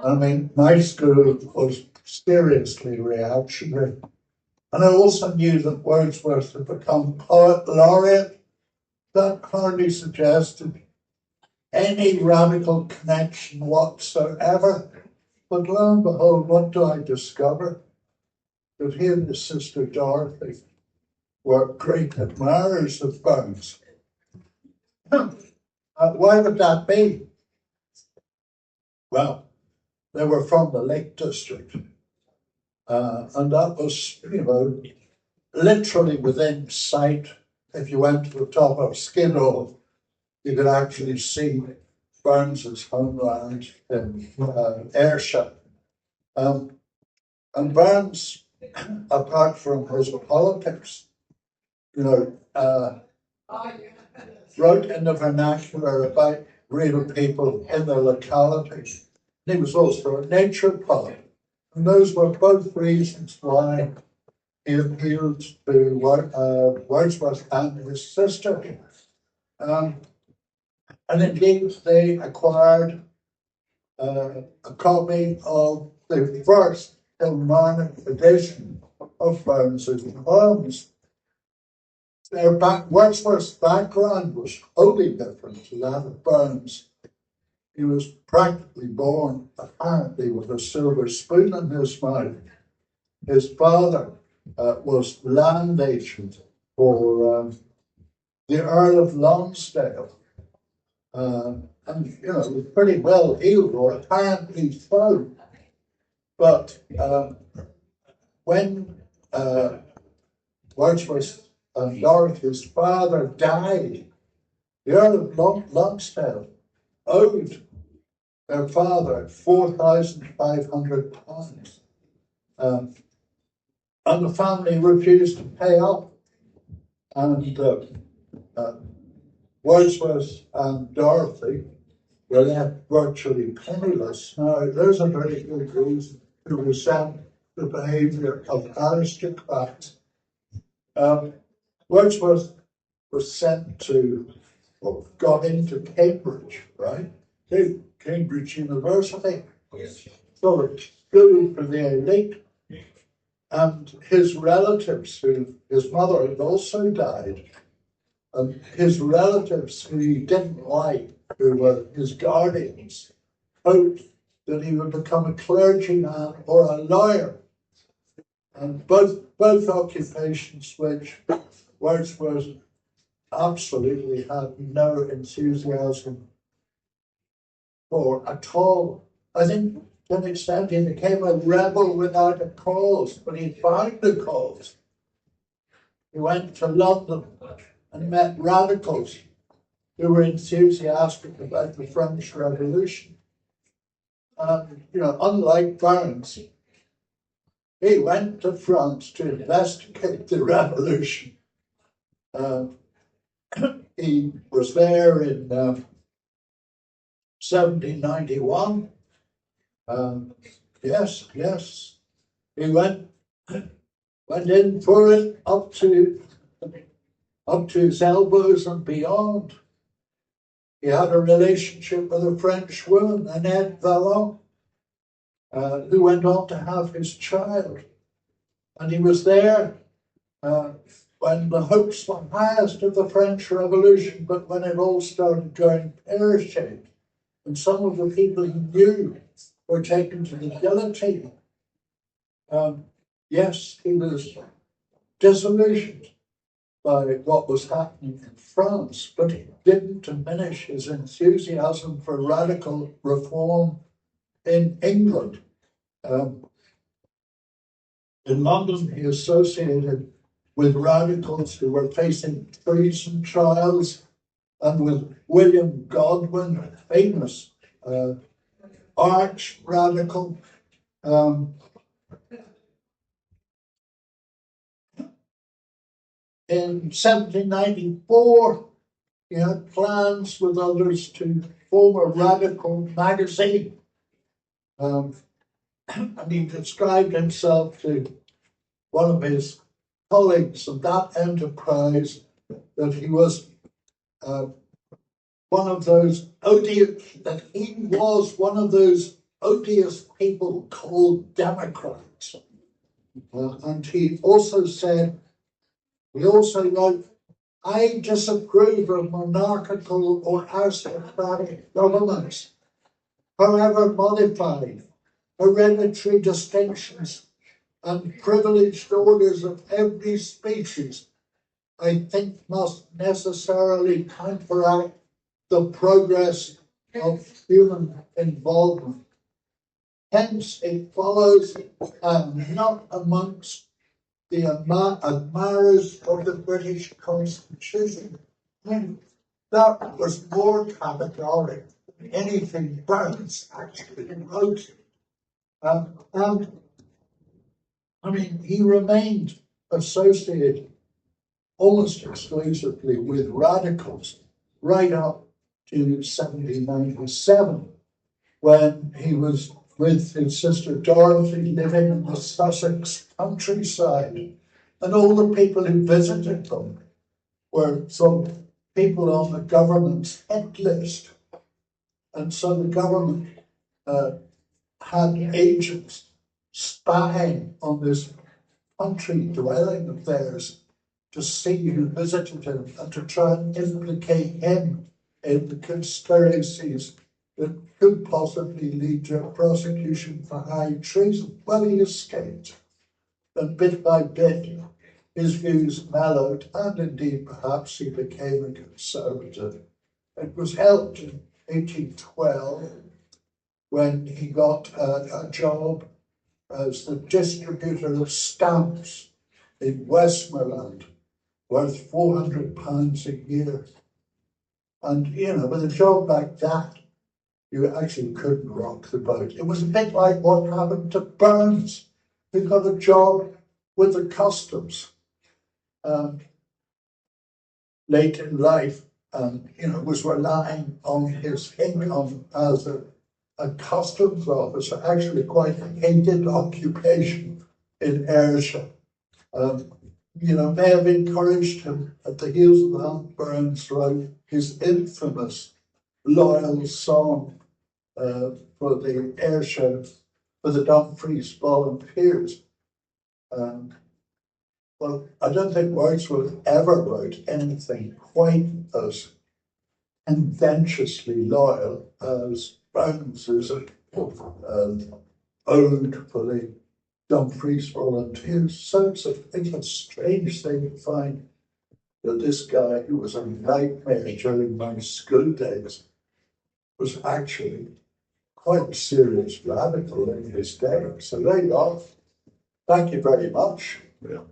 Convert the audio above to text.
I mean, my school was seriously reactionary. And I also knew that Wordsworth had become poet laureate. That hardly suggested any radical connection whatsoever. But lo and behold, what do I discover? That he and his sister Dorothy were great admirers of Burns. Why would that be? Well, they were from the Lake District. And that was, literally within sight. If you went to the top of Skid Row, you could actually see Burns's homeland in Ayrshire. And Burns, apart from his politics, wrote in the vernacular about real people in the locality. He was also a nature poet. And those were both reasons why he appealed to Wordsworth and his sister. And indeed, they acquired a copy of the first Kilmarnock edition of Burns's poems. Wordsworth's background was wholly different to that of Burns. He was practically born, apparently, with a silver spoon in his mouth. His father was land agent for the Earl of Lonsdale. And, was pretty well heeled, or apparently so. But when Wordsworth and Dorothy's father died, the Earl of Lonsdale owed their father £4,500. And the family refused to pay up. And Wordsworth and Dorothy were left virtually penniless. Now, there's a very good reason to resent the behaviour of aristocrats. Wordsworth was sent to, or got into Cambridge, right? Cambridge University. Yes. So it's school for the elite. And his relatives, his mother had also died, and his relatives who he didn't like, who were his guardians, hoped that he would become a clergyman or a lawyer. And both occupations which Wordsworth absolutely had no enthusiasm for at all. I think to an extent he became a rebel without a cause, but he found the cause. He went to London and met radicals who were enthusiastic about the French Revolution. And, unlike Burns, he went to France to investigate the revolution. He was there in 1791. Yes. He went in for it up to his elbows and beyond. He had a relationship with a French woman, Annette Vallon, who went on to have his child. And he was there when the hopes were highest of the French Revolution, but when it all started going pear-shaped, and some of the people he knew were taken to the guillotine. Yes, he was disillusioned by what was happening in France, but it didn't diminish his enthusiasm for radical reform in England. In London, he associated with radicals who were facing treason trials, and with William Godwin, a famous arch radical. In 1794, he had plans with others to form a radical magazine. And he described himself to one of his colleagues of that enterprise that he was one of those odious, that he was one of those odious people called Democrats. And he also wrote, I disapprove of monarchical or aristocratic governments, however modified, hereditary distinctions, and privileged orders of every species, I think must necessarily counteract the progress of human involvement. Hence, it follows not amongst the admirers of the British Constitution. And that was more categorical than anything Burns actually wrote. And I mean, he remained associated almost exclusively with radicals right up to 1797, when he was with his sister Dorothy living in the Sussex countryside. And all the people who visited them were some people on the government's hit list. And so the government had agents spying on this country dwelling of theirs to see who visited him and to try and implicate him in the conspiracies that could possibly lead to a prosecution for high treason. Well, he escaped, and bit by bit his views mellowed, and indeed perhaps he became a conservative. It was helped in 1812 when he got a job as the distributor of stamps in Westmoreland, worth £400 a year. And, with a job like that, you actually couldn't rock the boat. It was a bit like what happened to Burns, who got a job with the customs late in life, and, was relying on his income as a customs officer, actually quite a hated occupation in Ayrshire. May have encouraged him at the heels of that. Burns wrote his infamous loyal song for the Ayrshire, for the Dumfries Volunteers. Well, I don't think Wordsworth ever wrote anything quite as contentiously loyal as Burns's ode for the Dumfries Volunteers. So it's a strange thing to find that this guy, who was a nightmare during my school days, was actually quite a serious radical in his day. So there you are. Thank you very much. Yeah.